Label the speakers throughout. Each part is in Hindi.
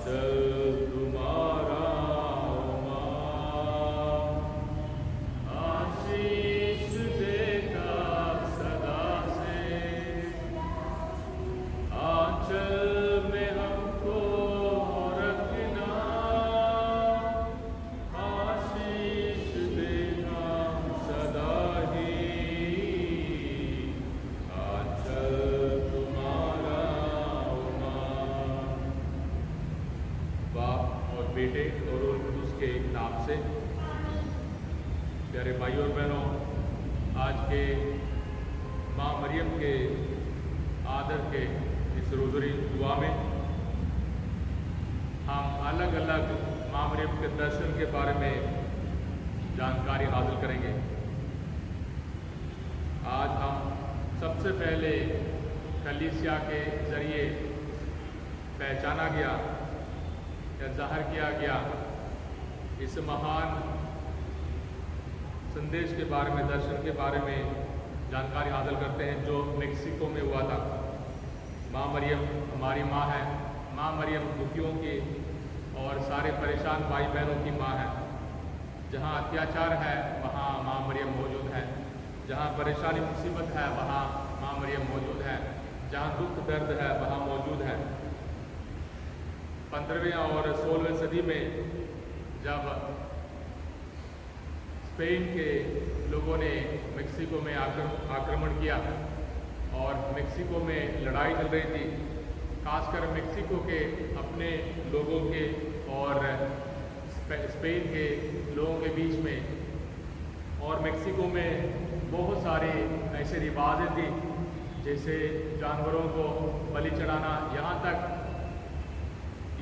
Speaker 1: आंचल तुम्हारा आशीष देता सदा से, आंचल में हमको रखना, आशीष देना सदा ही, आंचल तुम्हारा बाप और बेटे और उसके नाम से। प्यारे भाई और बहनों, आज के माँ मरियम के आदर के इस रोज़री दुआ में हम अलग अलग माँ मरियम के दर्शन के बारे में जानकारी हासिल करेंगे। आज हम सबसे पहले कलीसिया के ज़रिए पहचाना गया या ज़ाहिर किया गया इस महान संदेश के बारे में, दर्शन के बारे में जानकारी हासिल करते हैं जो मेक्सिको में हुआ था। माँ मरियम हमारी माँ है। माँ मरियम दुखियों की और सारे परेशान भाई बहनों की माँ है। जहाँ अत्याचार है वहाँ माँ मरियम मौजूद है, जहाँ परेशानी मुसीबत है वहाँ माँ मरियम मौजूद है, जहाँ दुख दर्द है वहाँ मौजूद है। 15वीं और 16वीं सदी में जब स्पेन के लोगों ने मेक्सिको में आक्रमण किया और मेक्सिको में लड़ाई चल रही थी, खासकर मेक्सिको के अपने लोगों के और स्पेन के लोगों के बीच में। और मेक्सिको में बहुत सारे ऐसे रिवाजें थी, जैसे जानवरों को बलि चढ़ाना, यहाँ तक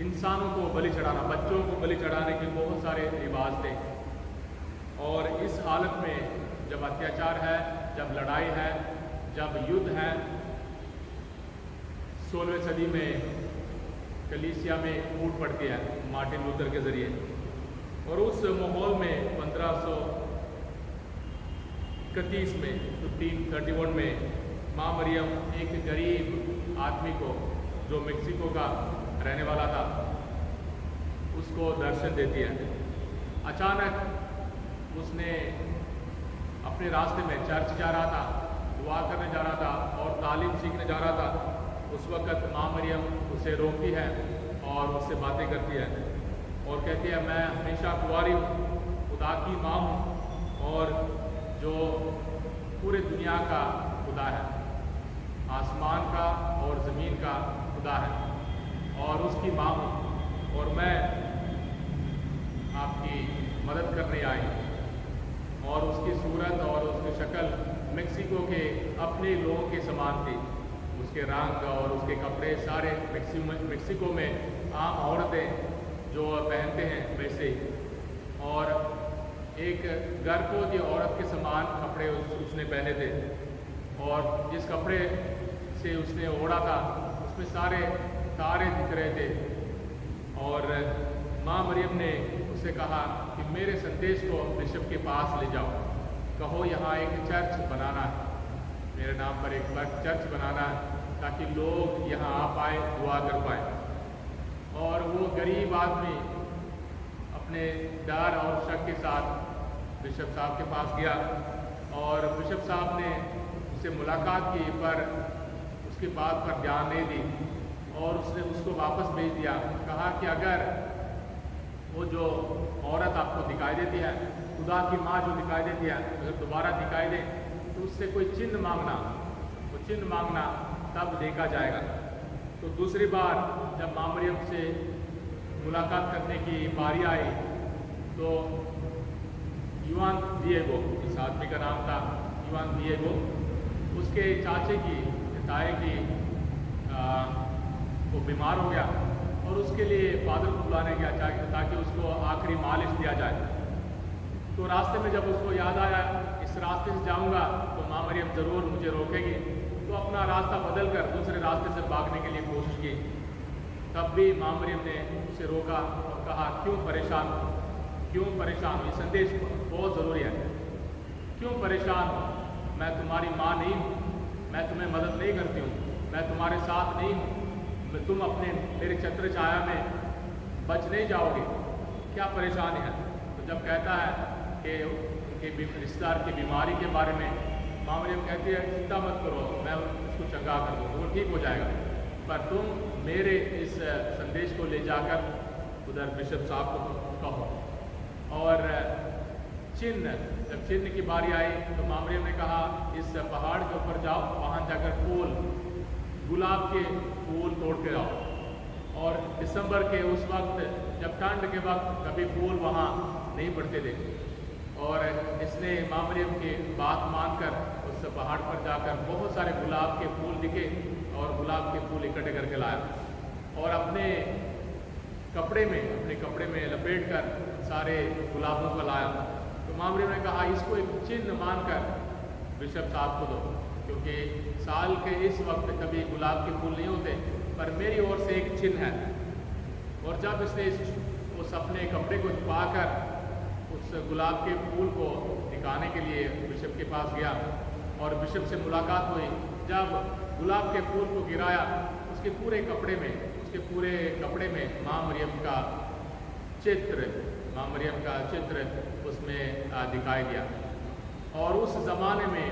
Speaker 1: इंसानों को बलि चढ़ाना, बच्चों को बलि चढ़ाने के बहुत सारे रिवाज थे। और इस हालत में जब अत्याचार है, जब लड़ाई है, जब युद्ध है, 16वीं सदी में कलीसिया में फूट पड़ती है मार्टिन लूथर के ज़रिए। और उस माहौल में 1531 में 1531 में माँ मरियम एक गरीब आदमी को जो मेक्सिको का रहने वाला था उसको दर्शन देती है। अचानक उसने अपने रास्ते में चर्च जा रहा था, दुआ करने जा रहा था और तालीम सीखने जा रहा था। उस वक़्त माँ मरियम उसे रोकती है और उससे बातें करती है और कहती है, मैं हमेशा कुंवारी हूँ, खुदा की माँ हूँ और जो पूरे दुनिया का खुदा है, आसमान का और ज़मीन का खुदा है और उसकी माँ हूँ और मैं आपकी मदद करने आई। और उसकी सूरत और उसकी शक्ल मेक्सिको के अपने लोगों के समान थी। उसके रंग और उसके कपड़े सारे मेक्सिको में आम औरतें जो पहनते हैं वैसे ही। और एक गर्भवती औरत के समान कपड़े उसने पहने थे और जिस कपड़े से उसने ओढ़ा था उसमें सारे तारे दिख रहे थे। और माँ मरियम ने उससे कहा कि मेरे संदेश को बिशप के पास ले जाओ, कहो यहाँ एक चर्च बनाना है, मेरे नाम पर एक चर्च बनाना है ताकि लोग यहाँ आ पाए, दुआ कर पाए। और वो गरीब आदमी अपने डर और शक के साथ बिशप साहब के पास गया और बिशप साहब ने उससे मुलाकात की पर उसकी बात पर ध्यान नहीं दी और उसने उसको वापस भेज दिया। कहा कि अगर वो जो औरत आपको दिखाई देती है, खुदा की माँ जो दिखाई देती है, अगर दोबारा दिखाई दे तो उससे कोई चिन्ह मांगना, वो चिन्ह मांगना तब देखा जाएगा। तो दूसरी बार जब माँ मरियम से मुलाकात करने की बारी आई तो युआन दिएगो, इस आदमी का नाम था युआन दिएगो, उसके चाचे की ताए की वो बीमार हो गया और उसके लिए फादर को बुलाने गया ताकि उसको आखिरी मालिश दिया जाए। तो रास्ते में जब उसको याद आया इस रास्ते से जाऊंगा तो माँ मरियम ज़रूर मुझे रोकेगी, तो अपना रास्ता बदल कर दूसरे रास्ते से भागने के लिए कोशिश की। तब भी माँ मरियम ने उसे रोका और कहा, क्यों परेशान हो, क्यों परेशान हो, ये संदेश बहुत ज़रूरी है। क्यों परेशान हो, मैं तुम्हारी माँ नहीं हूँ, मैं तुम्हें मदद नहीं करती हूँ, मैं तुम्हारे साथ नहीं हूँ, तुम अपने मेरे छत्र छाया में बच नहीं जाओगे, क्या परेशानी है। तो जब कहता है कि उनके रिश्तेदार की बीमारी के बारे में, माँ मरियम कहती है चिंता मत करो, मैं उसको चंगा कर दूँ, वो ठीक हो जाएगा, पर तुम मेरे इस संदेश को ले जाकर उधर बिशप साहब को कहो। और चिन्ह, जब चिन्ह की बारी आई तो माँ मरियम ने कहा इस पहाड़ के ऊपर जाओ, वहाँ जाकर फूल, गुलाब के फूल तोड़ के आओ। और दिसंबर के उस वक्त, जब ठंड के वक्त कभी फूल वहाँ नहीं पड़ते थे, और इसने माँ मरियम की बात मानकर उस पहाड़ पर जाकर बहुत सारे गुलाब के फूल दिखे और गुलाब के फूल इकट्ठे करके लाया और अपने कपड़े में लपेट कर सारे गुलाबों को लाया। तो माँ मरियम ने कहा इसको एक चिन्ह मानकर बिशप साहब को दो, क्योंकि साल के इस वक्त कभी गुलाब के फूल नहीं होते, पर मेरी ओर से एक चिन्ह है। और जब इसने उस अपने कपड़े को छुपाकर उस गुलाब के फूल को दिखाने के लिए बिशप के पास गया और बिशप से मुलाकात हुई, जब गुलाब के फूल को गिराया उसके पूरे कपड़े में माँ मरियम का चित्र उसमें दिखाई दिया। और उस ज़माने में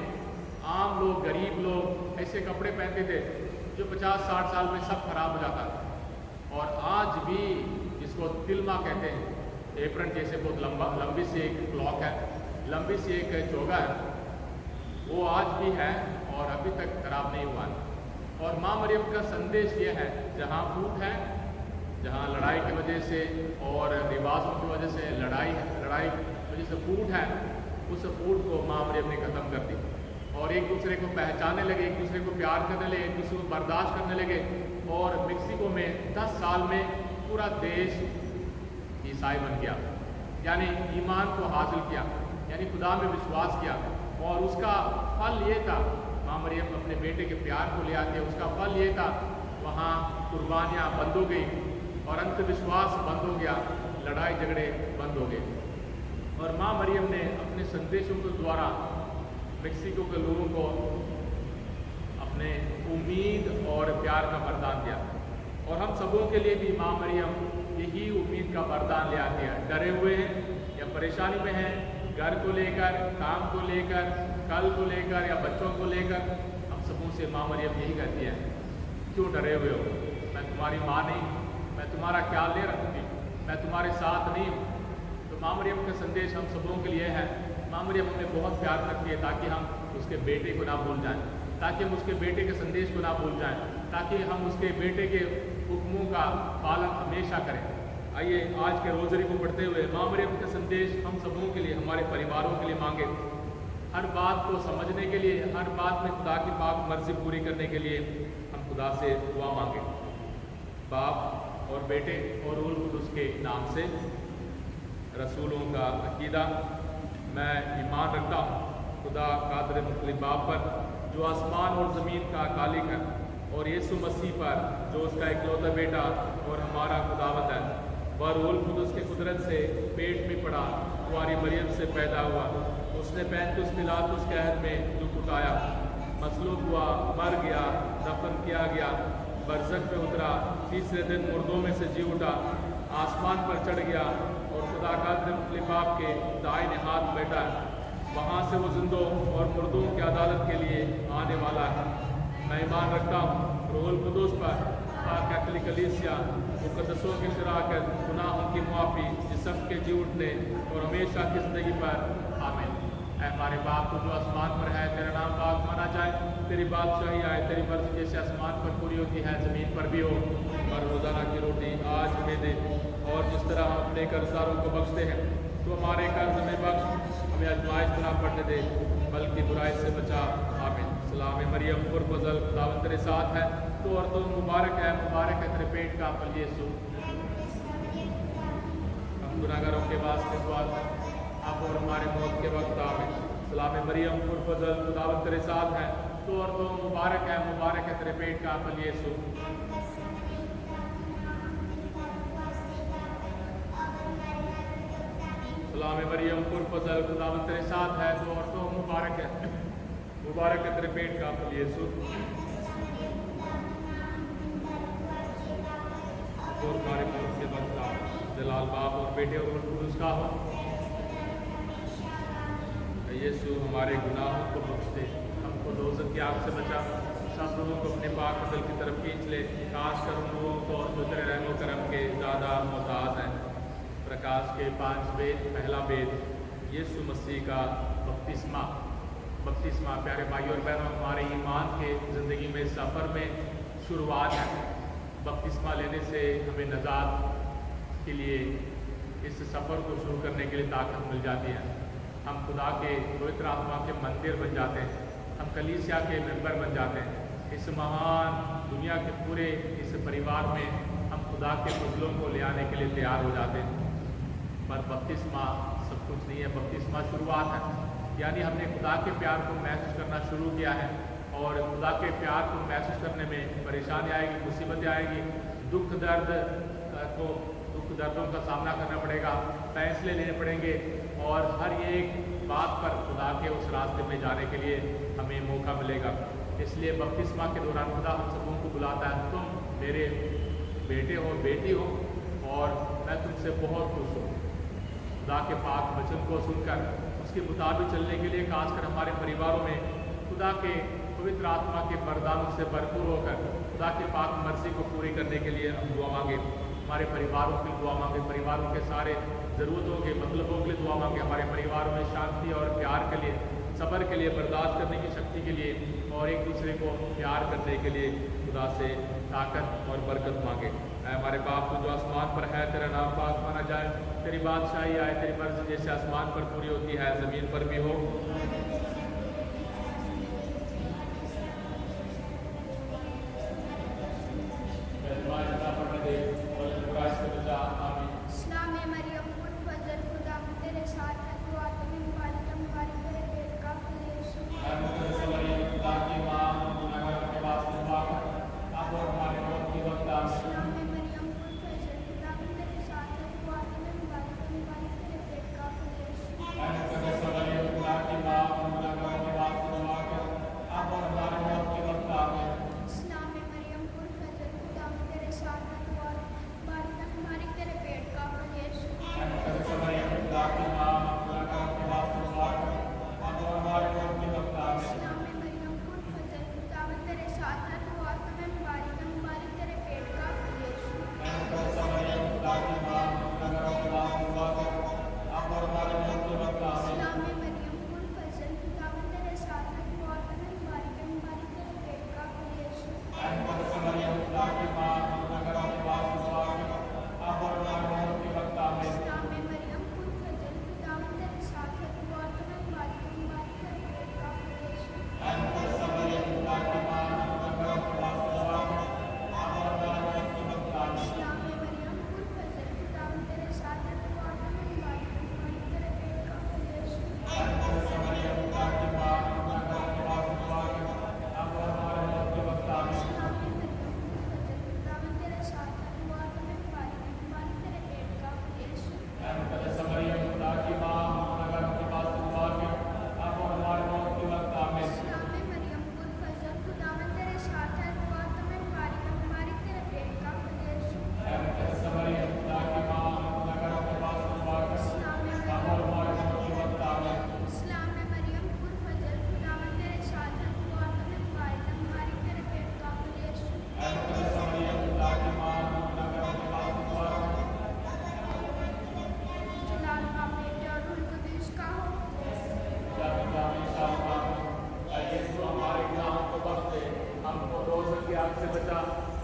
Speaker 1: आम लोग, गरीब लोग ऐसे कपड़े पहनते थे जो 50-60 साल में सब खराब हो जाता है। और आज भी जिसको तिलमा कहते हैं, एप्रन जैसे बहुत लंबी सी एक क्लॉक है, लंबी सी एक चोगा है, वो आज भी है और अभी तक खराब नहीं हुआ है। और माँ मरियम का संदेश ये है, जहाँ फूट है, जहाँ लड़ाई की वजह से और रिवाजों की वजह से लड़ाई की वजह से फूट है, उस फूट को माँ मरियम ने ख़त्म कर दी और एक दूसरे को पहचानने लगे, एक दूसरे को प्यार करने लगे, एक दूसरे को बर्दाश्त करने लगे। और मेक्सिको में 10 साल में पूरा देश ईसाई बन गया, यानी ईमान को हासिल किया, यानी खुदा में विश्वास किया। और उसका फल ये था, माँ मरियम अपने बेटे के प्यार को ले आती है, उसका फल ये था, वहाँ कुर्बानियाँ बंद हो गई और अंधविश्वास बंद हो गया, लड़ाई झगड़े बंद हो गए। और माँ मरियम ने अपने संदेशों के द्वारा मेक्सिको के लोगों को अपने उम्मीद और प्यार का वरदान दिया। और हम सबों के लिए भी माँ मरियम यही उम्मीद का वरदान ले आती है। डरे हुए हैं या परेशानी में हैं, घर को लेकर, काम को लेकर, कल को लेकर या बच्चों को लेकर, हम सबों से माँ मरियम यही कहती है, क्यों डरे हुए हो, मैं तुम्हारी माँ नहीं, मैं तुम्हारा ख्याल नहीं रखती, मैं तुम्हारे साथ नहीं हूँ। तो माँ मरियम का संदेश हम सबों के लिए है। माँ मरियम हमें बहुत प्यार करती है, ताकि हम उसके बेटे को ना भूल जाएं, ताकि हम उसके बेटे के संदेश को ना भूल जाएं, ताकि हम उसके बेटे के हुक्मों का पालन हमेशा करें। आइए आज के रोज़री को पढ़ते हुए माँ मरियम का संदेश हम सबों के लिए, हमारे परिवारों के लिए मांगे। हर बात को समझने के लिए, हर बात में खुदा की पाक मर्जी पूरी करने के लिए हम खुदा से दुआ मांगे। बाप और बेटे और रूह कुदूस के नाम से। रसूलों का अकीदा। मैं ईमान रखता हूँ खुदा कादिर मुतअल्लिक़ बाप पर, जो आसमान और ज़मीन का खालिक है, और यीशु मसीह पर, जो उसका इकलौता बेटा और हमारा खुदावंद है। वह रूह कुदूस के कुदरत से पेट में पड़ा, कुंवारी मरियम से पैदा हुआ। उसने 35 पिलातुस के अहद में दुख उठाया, मसलूब हुआ, मर गया, दफन किया गया, बरज़ख में उतरा, तीसरे दिन मुर्दों में से जी उठा, आसमान पर चढ़ गया और खुदा कादिर मुतअल्लिक़ बाप के दाहिने हाथ बैठा है। वहाँ से वो जिंदों और मुर्दों की अदालत के लिए आने वाला है। मैं ईमान रखता हूँ रूहुल कुदूस पर, कैथोलिक कलीसिया, मुक़द्दसों की शराकत, गुनाहों की माफ़ी, जिस्म के जी उठने और हमेशा की ज़िंदगी पर। आमीन। ऐ हमारे बाप जो आसमान पर है, तेरा नाम पाक माना जाए, तेरी बादशाही आए, तेरी मर्ज़ी जैसे आसमान पर पूरी होती है ज़मीन पर भी हो। और रोज़ाना की रोटी आज हमें दे, और जिस तरह हम अपने कर्ज़दारों को बख्शते हैं, तो हमारे कर्ज में बख्श, हमें आज़माइश में ना पड़ने दे, बल्कि बुराई से बचा। आमीन। सलाम मरियम पुरफ़ज़ल, खुदावंद तेरे साथ है, तो और तो मुबारक है तेरे पेट का फल यीशु। हम गुनाहगारों के वास्ते दुआ अब और हमारे मौत के वक्त। आमीन। सलाम मरियम पुरफ़ज़ल, खुदावंद तेरे साथ है, तो और तो मुबारक है तेरे पेट का फल यीशु। सलाम मरियम पुरफ़ज़ल, खुदावंद तेरे साथ है, तो और तो मुबारक है तेरे पेट का फल यीशु। और हमारे मौत के वक्त। जलाल बाप और बेटे और रूह कुद्दूस का हो। यीशु हमारे गुनाहों को बख्श दे, हमको दोज़ख की आग से बचा, सब लोगों को अपने पाक दिल की तरफ खींच ले। खास कर उन लोगों को जो तेरे रहमो करम के ज़्यादा मोहताज हैं। प्रकाश के 5 वेद, पहला वेद यीशु मसीह का बपतिस्मा। बपतिस्मा प्यारे भाई और बहनों, हमारे ईमान के ज़िंदगी में सफ़र में शुरुआत है। बपतिस्मा लेने से हमें नजात के लिए, इस सफ़र को शुरू करने के लिए ताकत मिल जाती है। हम खुदा के पवित्र आत्मा के मंदिर बन जाते हैं, हम कलीसिया के मेंबर बन जाते हैं। इस महान दुनिया के पूरे इस परिवार में हम खुदा के फजलों को ले आने के लिए तैयार हो जाते हैं। पर बपतिस्मा सब कुछ नहीं है, बपतिस्मा शुरुआत है। यानी हमने खुदा के प्यार को महसूस करना शुरू किया है, और खुदा के प्यार को महसूस करने में परेशानी आएगी, मुसीबतें आएगी, दुख दर्दों का सामना करना पड़ेगा, फैसले लेने पड़ेंगे, और हर एक बात पर खुदा के उस रास्ते में जाने के लिए हमें मौका मिलेगा। इसलिए बपतिस्मा के दौरान खुदा हम सबों को बुलाता है, तुम मेरे बेटे हो, बेटी हो, और मैं तुमसे बहुत खुश हूँ। खुदा के पाक वचन को सुनकर उसके मुताबिक चलने के लिए, खासकर हमारे परिवारों में खुदा के पवित्र आत्मा के वरदानों से भरपूर होकर खुदा के पाक मर्जी को पूरी करने के लिए हम दुआ मांगे। हमारे परिवारों की दुआ मांगे, परिवारों के सारे ज़रूरतों के मतलबों के लिए दुआ मांगे, हमारे परिवारों में शांति और प्यार के लिए, सब्र के लिए, बर्दाश्त करने की शक्ति के लिए, और एक दूसरे को प्यार करने के लिए खुदा से ताकत और बरकत मांगे। हमारे बाप जो आसमान पर है, तेरा नाम पाक माना जाए, तेरी बादशाही आए, तेरी मर्जी जैसे आसमान पर पूरी होती है ज़मीन पर भी हो।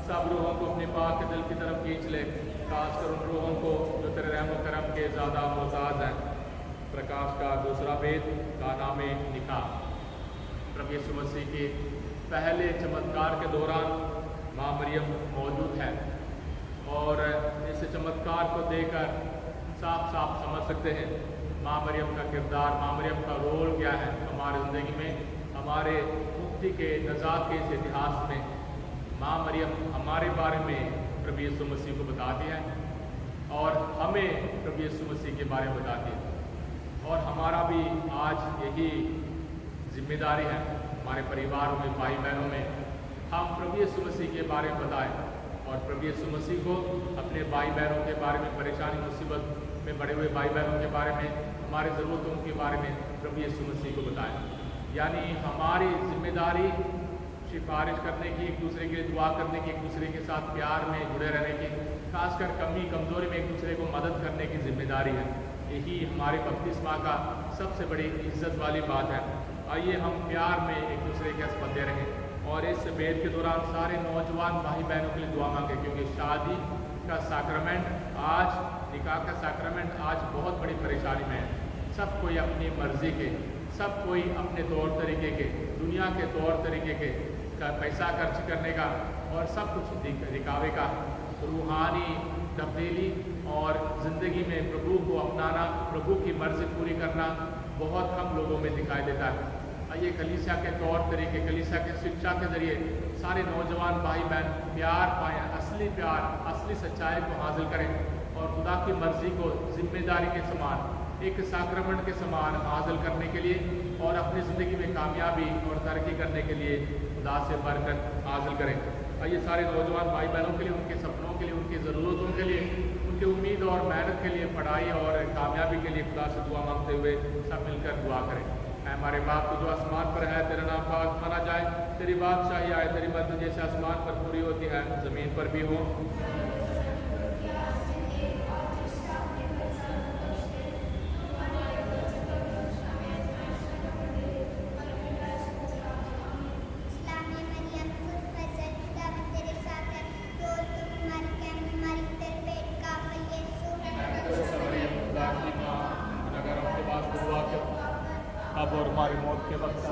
Speaker 1: सब लोगों को अपने पाक दिल की तरफ खींच ले, खासकर उन लोगों को जो तेरे रहमो करम के ज़्यादा मोहताज हैं। प्रकाश का दूसरा वेद का नाम है निकाह। प्रभु यीशु मसीह के पहले चमत्कार के दौरान माँ मरियम मौजूद है, और इस चमत्कार को देखकर साफ साफ समझ सकते हैं माँ मरियम का किरदार, माँ मरियम का रोल क्या है हमारे ज़िंदगी में, हमारे मुक्ति के नजात के इस इतिहास में। माँ मरियम हमारे बारे में प्रभु यीशु मसीह को बताती है, और हमें प्रभु यीशु मसीह के बारे में बताती है। और हमारा भी आज यही जिम्मेदारी है, हमारे परिवारों में, भाई बहनों में, हम प्रभु यीशु मसीह के बारे में बताएं और प्रभु यीशु मसीह को अपने भाई बहनों के बारे में, परेशानी मुसीबत में पड़े हुए भाई बहनों के बारे में, हमारे ज़रूरतों के बारे में प्रभु यीशु मसीह को बताएं। यानी हमारी जिम्मेदारी सिफारिश करने की, एक दूसरे के लिए दुआ करने की, एक दूसरे के साथ प्यार में जुड़े रहने की, खासकर कमी कमज़ोरी में एक दूसरे को मदद करने की जिम्मेदारी है। यही हमारे बपतिस्मा का सबसे बड़ी इज्जत वाली बात है। आइए हम प्यार में एक दूसरे के साथ बंधे रहें और इस बेद के दौरान सारे नौजवान भाई बहनों के लिए दुआ मांगे, क्योंकि शादी का साक्रमेंट आज, निकाह का साक्रमेंट आज बहुत बड़ी परेशानी में है। सब कोई अपनी मर्जी के, सब कोई अपने तौर तरीके के, दुनिया के तौर तरीके के का पैसा खर्च करने का और सब कुछ दिखावे का, रूहानी तब्दीली और ज़िंदगी में प्रभु को अपनाना, प्रभु की मर्जी पूरी करना बहुत कम लोगों में दिखाई देता है। आइए कलीसिया के तौर तरीके, कलीसिया के शिक्षा के ज़रिए सारे नौजवान भाई बहन प्यार पाएँ, असली प्यार, असली सच्चाई को हासिल करें और खुदा की मर्जी को जिम्मेदारी के समान, एक साक्रमेंट के समान हासिल करने के लिए और अपनी ज़िंदगी में कामयाबी और तरक्की करने के लिए खुदा से बरकत हासिल करें। आइए सारे नौजवान भाई बहनों के लिए, उनके सपनों के लिए, उनकी ज़रूरतों के लिए, उनकी उम्मीद और मेहनत के लिए, पढ़ाई और कामयाबी के लिए खुदा से दुआ मांगते हुए सब मिलकर दुआ करें। हमारे बाप जो आसमान पर है, तेरा नाम पाक माना जाए, तेरी बादशाही आए, तेरी मर्ज़ी जैसे आसमान पर पूरी होती है ज़मीन पर भी हो। अब और हमारी मौत के वक्त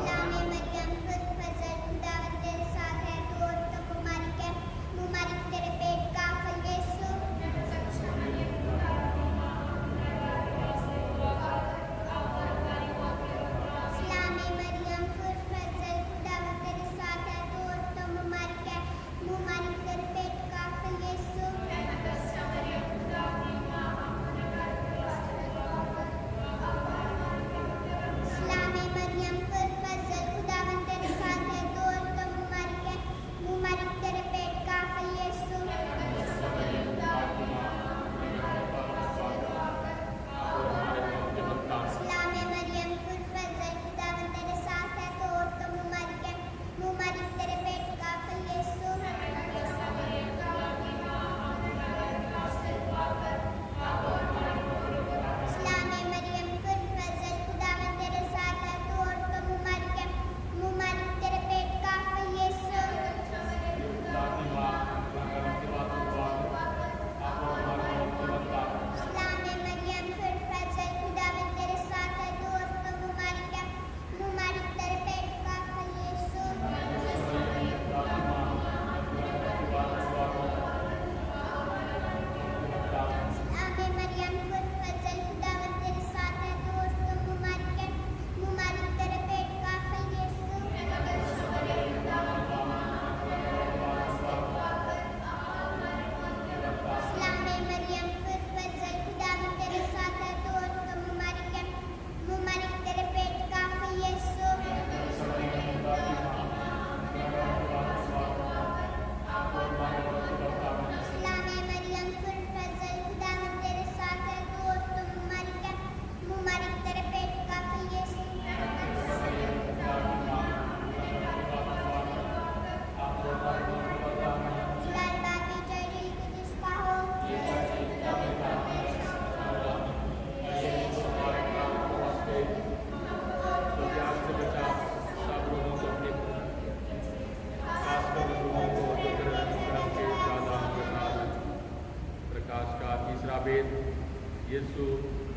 Speaker 1: यीशु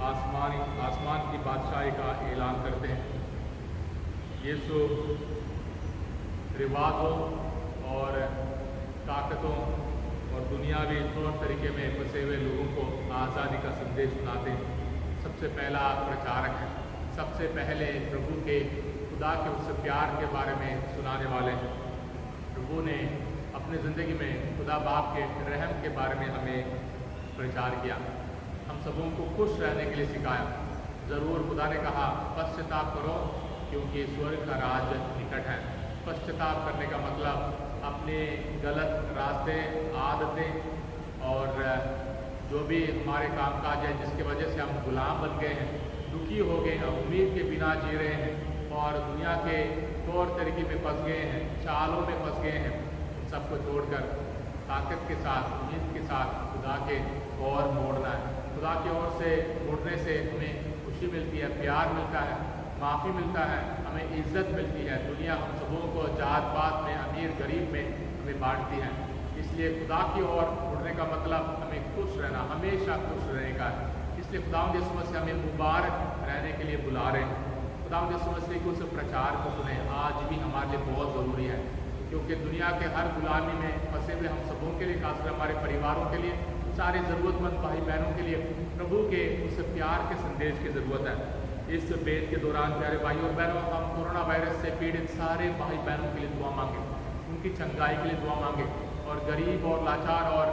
Speaker 1: आसमान की बादशाही का ऐलान करते हैं। यीशु रिवाजों और ताकतों और दुनियावी तौर तरीके में फंसे हुए लोगों को आज़ादी का संदेश सुनाते हैं। सबसे पहला प्रचारक है, सबसे पहले प्रभु के, खुदा के उस प्यार के बारे में सुनाने वाले हैं। प्रभु ने अपनी ज़िंदगी में खुदा बाप के रहम के बारे में हमें प्रचार किया, हम सबों को खुश रहने के लिए सिखाया। ज़रूर खुदा ने कहा पश्चाताप करो क्योंकि स्वर्ग का राज निकट है। पश्चाताप करने का मतलब अपने गलत रास्ते, आदतें और जो भी हमारे कामकाज है जिसकी वजह से हम गुलाम बन गए हैं, दुखी हो गए हैं, उम्मीद के बिना जी रहे हैं और दुनिया के तौर तरीके में फंस गए हैं, चालों में फंस गए हैं, उन सबको छोड़कर ताकत के साथ, उम्मीद के साथ खुदा के ओर मोड़ना है। खुदा की ओर से मुड़ने से हमें खुशी मिलती है, प्यार मिलता है, माफ़ी मिलता है, हमें इज्जत मिलती है। दुनिया हम सबों को जात पात में, अमीर गरीब में हमें बांटती है। इसलिए खुदा की ओर मुड़ने का मतलब हमें खुश रहना, हमेशा खुश रहने का है। इसलिए खुदावंद यीशु मसीह हमें मुबारक रहने के लिए बुला रहे हैं। खुदावंद यीशु मसीह के उस प्रचार को सुने, आज भी हमारे लिए बहुत ज़रूरी है, क्योंकि दुनिया के हर गुलामी में फंसे हुए हम सबों के लिए, खासकर हमारे परिवारों के लिए, सारे ज़रूरतमंद भाई बहनों के लिए प्रभु के उस प्यार के संदेश की ज़रूरत है। इस बेद के दौरान प्यारे भाई और बहनों, हम कोरोना वायरस से पीड़ित सारे भाई बहनों के लिए दुआ मांगे, उनकी चंगाई के लिए दुआ मांगे और गरीब और लाचार और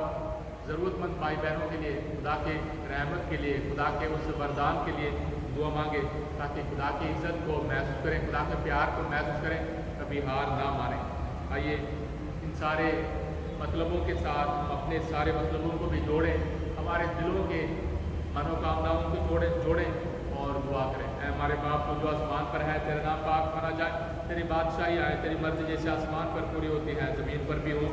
Speaker 1: ज़रूरतमंद भाई बहनों के लिए खुदा के रहमत के लिए, खुदा के उस वरदान के लिए दुआ मांगे, ताकि खुदा की इज़्ज़त को महसूस करें, खुदा के प्यार को महसूस करें, कभी हार ना माने। आइए इन सारे मतलबों के साथ हम अपने सारे मतलबों को भी जोड़ें, हमारे दिलों के मनोकामनाओं को जोड़ें और दुआ करें। ऐ हमारे बाप को जो आसमान पर है, तेरा नाम पाक माना जाए, तेरी बादशाही आए, तेरी मर्जी जैसे आसमान पर पूरी होती है ज़मीन पर भी हो।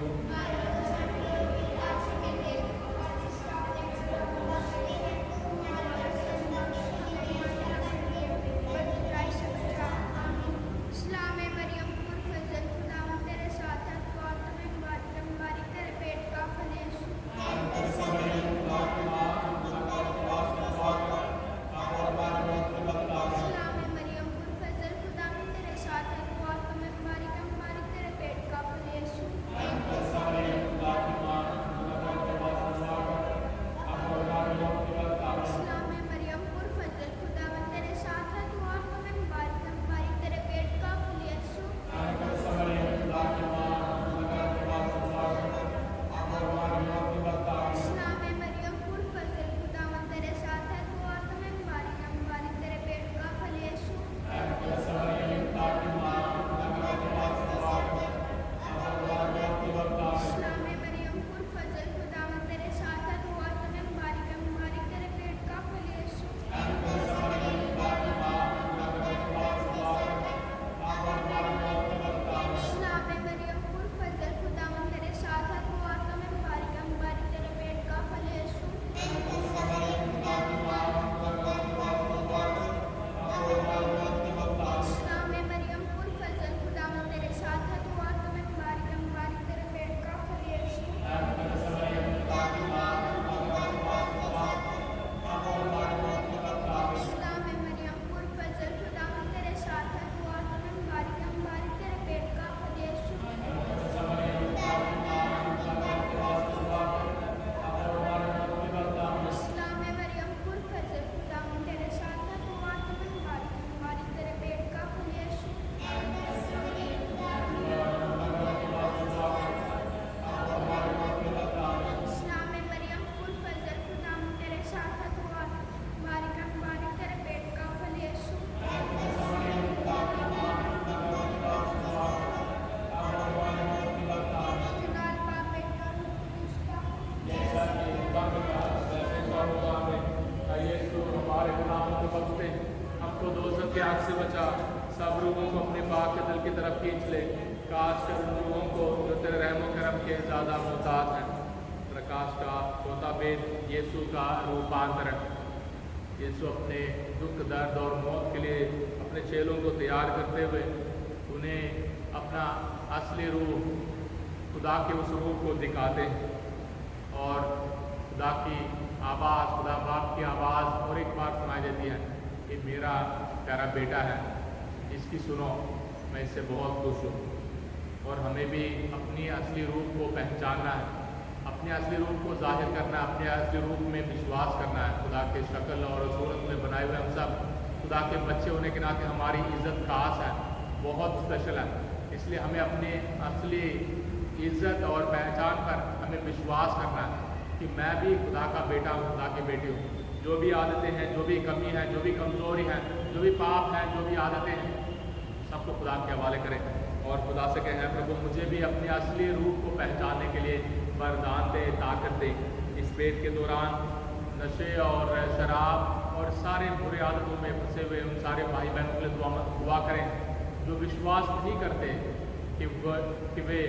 Speaker 1: यीशु का रूपांतरण। यीशु अपने दुख, दर्द और मौत के लिए अपने चेलों को तैयार करते हुए उन्हें अपना असली रूप, खुदा के उस रूप को दिखाते हैं और खुदा की आवाज़, खुदा बाप की आवाज़ और एक बार सुनाई देती है कि मेरा प्यारा बेटा है, इसकी सुनो, मैं इससे बहुत खुश हूँ। और हमें भी अपनी असली रूप को पहचानना है, अपने असली रूप को जाहिर करना है, अपने असली रूप में विश्वास करना है। खुदा के शक्ल और सूरत में बनाए हुए हम सब खुदा के बच्चे होने के नाते हमारी इज़्ज़त खास है, बहुत स्पेशल है। इसलिए हमें अपने असली इज़्ज़त और पहचान पर हमें विश्वास करना है कि मैं भी खुदा का बेटा हूँ, खुदा की बेटी हूँ। जो भी आदतें हैं, जो भी कमी है, जो भी कमज़ोरी है, जो भी पाप है, जो भी आदतें हैं, सबको खुदा के हवाले करें और खुदा से कहें, प्रभु मुझे भी अपने असली रूप को पहचानने के लिए वरदान दे, ताकत दे। इस पेट के दौरान नशे और शराब और सारे बुरे आदतों में फंसे हुए उन सारे भाई बहनों के लिए दुआ करें जो विश्वास नहीं करते कि वे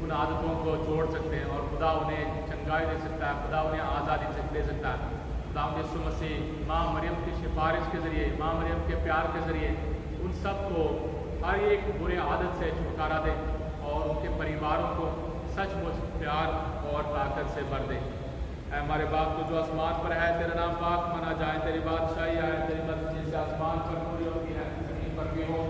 Speaker 1: उन आदतों को छोड़ सकते हैं, और खुदा उन्हें चंगाई दे सकता है, खुदा उन्हें आज़ादी से दे सकता है। खुदा यीशु मसीह माँ मरियम की सिफारिश के ज़रिए, माँ मरियम के प्यार के ज़रिए उन सब को हर एक बुरे आदत से छुटकारा दे और उनके परिवारों को सचमुच प्यार और ताकत से भर दे। ऐ हमारे बाप तो जो आसमान पर है, तेरा नाम पाक माना जाए, तेरी बादशाही आए, तेरी मर्जी जैसे आसमान पर पूरी होती है ज़मीन पर भी हो।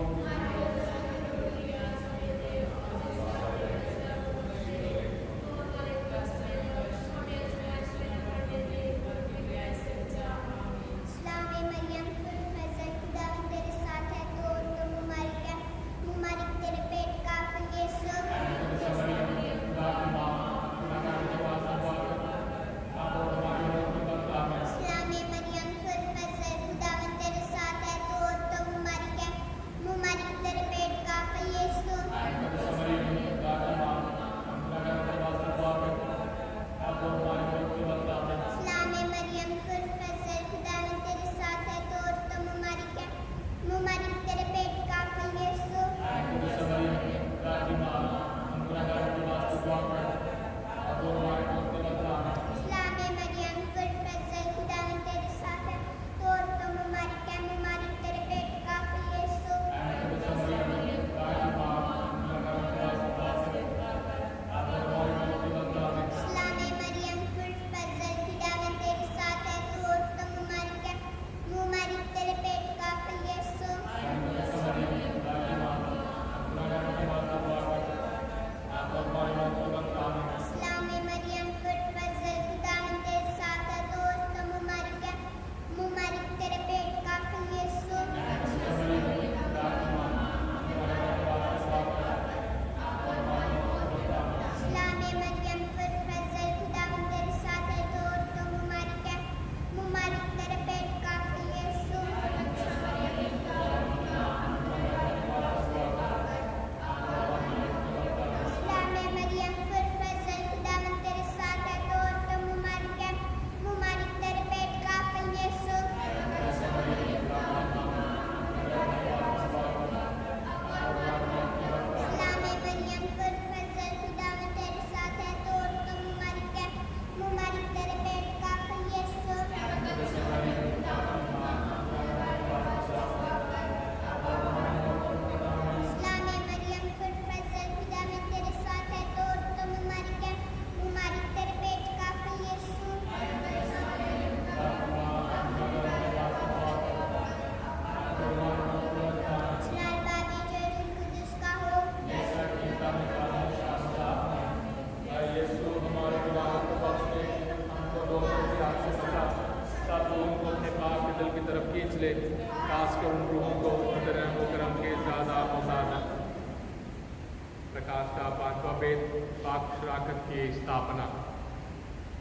Speaker 1: प्रकाश का पांचवा वेद पाक शराकत की स्थापना।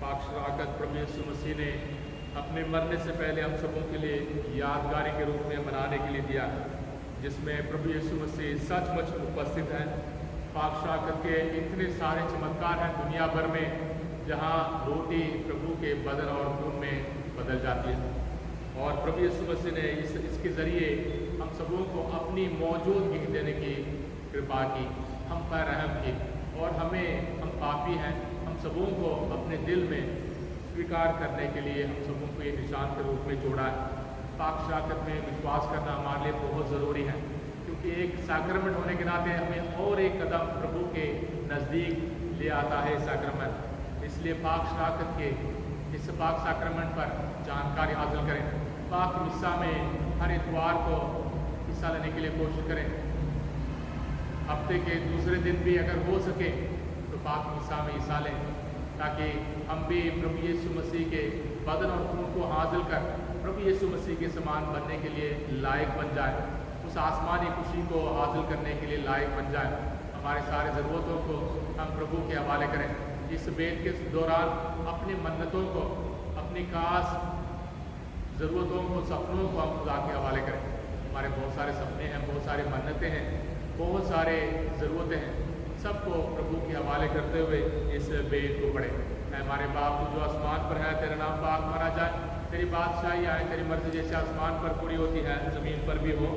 Speaker 1: पाक शराकत प्रभु यीशु मसीह ने अपने मरने से पहले हम सबों के लिए यादगारी के रूप में मनाने के लिए दिया, जिसमें प्रभु यीशु मसीह सचमुच उपस्थित हैं। पाक शराकत के इतने सारे चमत्कार हैं दुनिया भर में, जहाँ रोटी प्रभु के बदन और खून में बदल जाती है, और प्रभु यीशु मसीह ने इसके ज़रिए हम सबों को अपनी मौजूदगी देने की कृपा की, हम पर रहम की, और हम पापी हैं, हम सबों को अपने दिल में स्वीकार करने के लिए हम सबों को ये निशान के रूप में जोड़ा है। पाक शराकत में विश्वास करना हमारे लिए बहुत ज़रूरी है, क्योंकि एक सैक्रमेंट होने के नाते हमें और एक कदम प्रभु के नज़दीक ले आता है सैक्रमेंट। इसलिए पाक शराकत के इस पाक सैक्रमेंट पर जानकारी हासिल करें। पाक मिस्सा में हर इतवार को हिस्सा लेने के लिए कोशिश करें। हफ्ते के दूसरे दिन भी अगर हो सके तो पाक मिस्सा में हिस्सा लें, ताकि हम भी प्रभु यीशु मसीह के बदन और खून को हासिल कर प्रभु यीशु मसीह के समान बनने के लिए लायक बन जाए, उस आसमानी खुशी को हासिल करने के लिए लायक बन जाए। हमारे सारे ज़रूरतों को हम प्रभु के हवाले करें। इस वेद के दौरान अपनी मन्नतों को, अपनी खास ज़रूरतों को, सपनों को हम खुदा के हवाले करें। हमारे बहुत सारे सपने हैं, बहुत सारी मन्नतें हैं, बहुत सारे ज़रूरतें हैं, सबको प्रभु के हवाले करते हुए इस बेद को पढ़ें। हमारे बाप जो आसमान पर है, तेरा नाम पाक माना जाए, तेरी बादशाही आए, तेरी मर्जी जैसे आसमान पर पूरी होती है ज़मीन पर भी हो।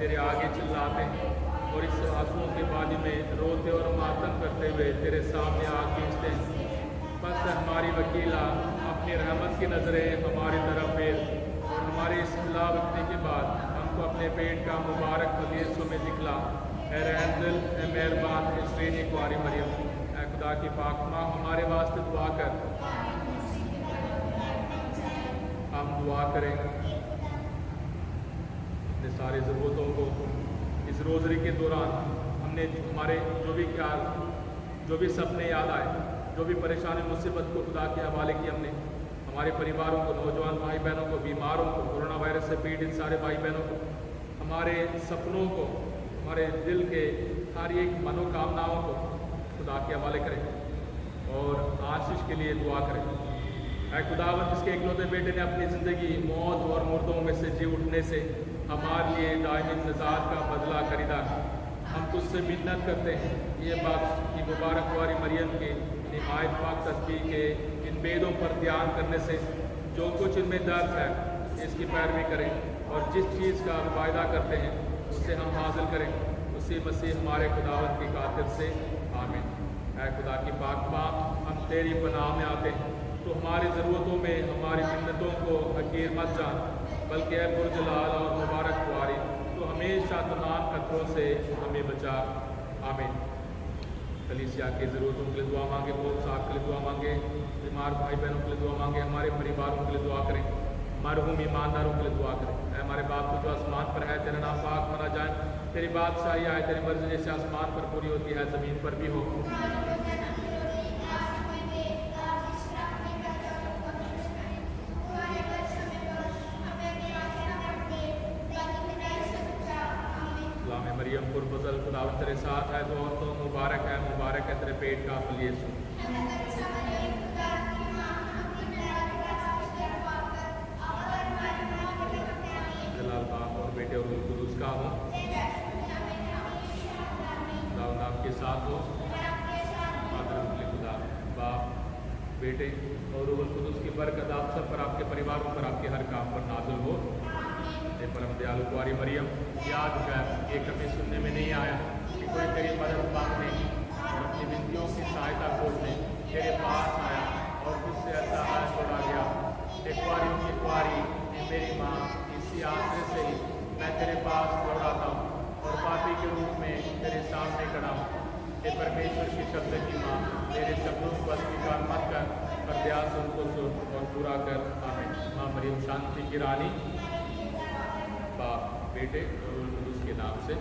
Speaker 1: तेरे आगे चिल्लाते हैं और इस आंसुओं के बादी में रोते और मातम करते हुए तेरे सामने आग खींचते हैं। बस हमारी वकीला अपनी रहमत की नज़रें हमारी तरफ फेर और हमारे इस हिला बकने के बाद हमको अपने पेट का मुबारक फजीलतों में दिखला। ए रहम दिल, ए मेहरबान, ए श्रीनी कुआरी मरियम, ए खुदा की पाक माँ, हमारे वास्ते दुआ कर। हम दुआ करें अपने सारी ज़रूरतों को इस रोज़री के दौरान हमने हमारे जो भी ख्याल, जो भी सपने याद आए, जो भी परेशानी मुसीबत को खुदा के हवाले की हमने हमारे परिवारों को, नौजवान भाई बहनों को, बीमारों को, कोरोना वायरस से पीड़ित सारे भाई बहनों को, हमारे सपनों को, हमारे दिल के हर एक मनोकामनाओं को खुदा के हवाले करें और आशीष के लिए दुआ करें। ऐ खुदावंद, जिसके इकलौते बेटे ने अपनी ज़िंदगी मौत और मुर्दों में से जी उठने से हमारे लिए दायमी निजात का बदला खरीदा, हम तुझसे मिन्नत करते हैं ये बात की मुबारकवारी मरियम के निहायत पाक तस्बीह के इन वेदों पर ध्यान करने से जो कुछ इनमें दर्ज है इसकी पैरवी करें और जिस चीज़ का वायदा करते हैं उसे हम हासिल करें, उसी मसीह हमारे खुदावंद की खातिर से आमीन। ऐ खुदा की पाक माँ, हम तेरी पनाह में आते हैं, तो हमारी ज़रूरतों में हमारी मिन्नतों को हकीर मत जान, बल्कि ऐ पुरजलाल और मुबारक कुआरी, तो हमेशा तमाम खतरों से हमें बचा। आमीन। कलीसिया की ज़रूरतों के लिए दुआ मांगे, बहुत साहब के लिए दुआ मांगे, बीमार भाई बहनों के लिए दुआ मांगे, हमारे परिवारों के लिए दुआ करें, मरहूम ईमानदारों के लिए दुआ करें। ऐ हमारे बाप जो आसमान पर है, तेरा नाम पाक माना जाए, तेरी बादशाही आए, तेरी मर्जी जैसे आसमान पर पूरी होती है ज़मीन पर भी हो। गुरबजल खुदावन तेरे साथ है तो औरतों मुबारक है तेरे पेट का फल यीशु। जलाल बाप और बेटे और रूह कुदूस का हो, खुदावन आपके साथ हो। खुदा बाप बेटे और रूह कुदूस की बरकत आप सब पर, आपके परिवारों पर, आपके हर काम पर नाज़िल हो। हे परम दयालु कुंवारी मरियम, याद कर ये कभी सुनने में नहीं आया कि कोई तेरी मदद मांगने और अपनी विनतियों की सहायता खोजने तेरे पास आया और तुझसे ऐसा हाथ छोड़ा गया। हे कुंवारियों की कुंवारी, मेरी माँ, इसी आश्रय से ही मैं तेरे पास दौड़ आता हूँ और पापी के रूप में तेरे सामने खड़ा हूँ। हे परमेश्वर की शब्द की माँ, मेरे शब्दों को अस्वीकार मत कर, पर दया से उनको सुन और पूरा कर। आमीन। माँ मरियम शांति की रानी, बाप, बेटे और रूह कुदूस के नाम से